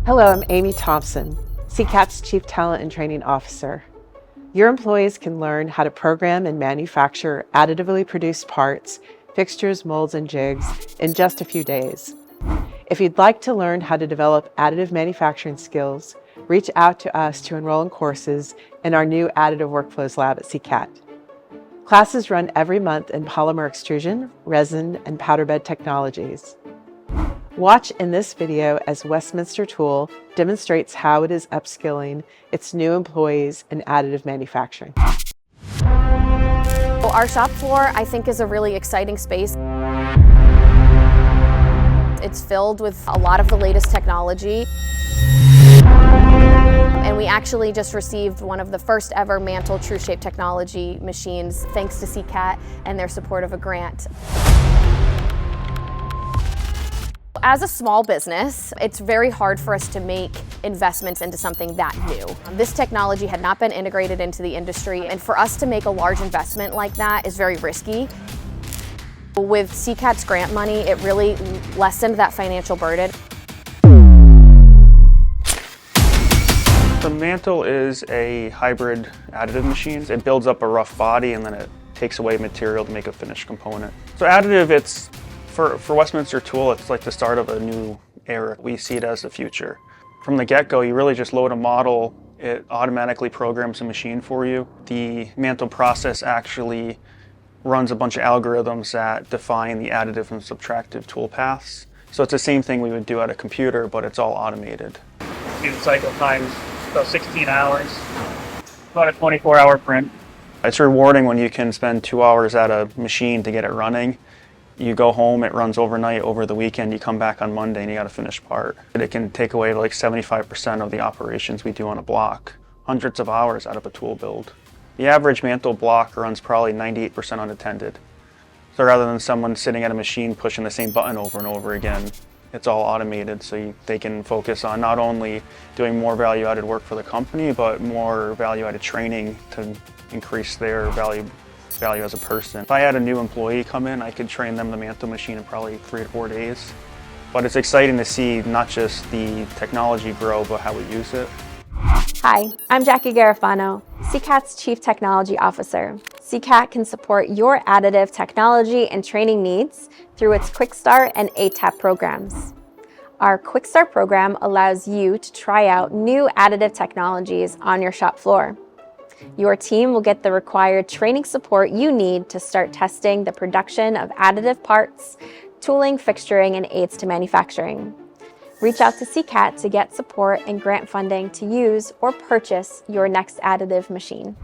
Hello, I'm Amy Thompson, CCAT's Chief Talent and Training Officer. Your employees can learn how to program and manufacture additively produced parts, fixtures, molds, and jigs in just a few days. If you'd like to learn how to develop additive manufacturing skills, reach out to us to enroll in courses in our new Additive Workflows Lab at CCAT. Classes run every month in polymer extrusion, resin, and powder bed technologies. Watch in this video as Westminster Tool demonstrates how it is upskilling its new employees in additive manufacturing. Our shop floor, I think, is a really exciting space. It's filled with a lot of the latest technology. And we actually just received one of the first ever Mantle True Shape technology machines thanks to CCAT and their support of a grant. As a small business, it's very hard for us to make investments into something that new. This technology had not been integrated into the industry, and for us to make a large investment like that is very risky. With CCAT's grant money, it really lessened that financial burden. The Mantle is a hybrid additive machine. It builds up a rough body and then it takes away material to make a finished component. So additive, it's For Westminster Tool, it's like the start of a new era. We see it as the future. From the get-go, you really just load a model, it automatically programs a machine for you. The Mantle process actually runs a bunch of algorithms that define the additive and subtractive tool paths. So it's the same thing we would do at a computer, but it's all automated. The cycle time's about 16 hours, about a 24-hour print. It's rewarding when you can spend 2 hours at a machine to get it running. You go home, it runs overnight, over the weekend, you come back on Monday and you got a finished part. It can take away like 75% of the operations we do on a block, hundreds of hours out of a tool build. The average Mantle block runs probably 98% unattended. So rather than someone sitting at a machine pushing the same button over and over again, it's all automated so they can focus on not only doing more value-added work for the company, but more value-added training to increase their value as a person. If I had a new employee come in, I could train them the Mantle machine in probably 3 to 4 days. But it's exciting to see not just the technology grow, but how we use it. Hi, I'm Jackie Garofano, CCAT's Chief Technology Officer. CCAT can support your additive technology and training needs through its Quick Start and ATAP programs. Our Quick Start program allows you to try out new additive technologies on your shop floor. Your team will get the required training support you need to start testing the production of additive parts, tooling, fixturing, and aids to manufacturing. Reach out to CCAT to get support and grant funding to use or purchase your next additive machine.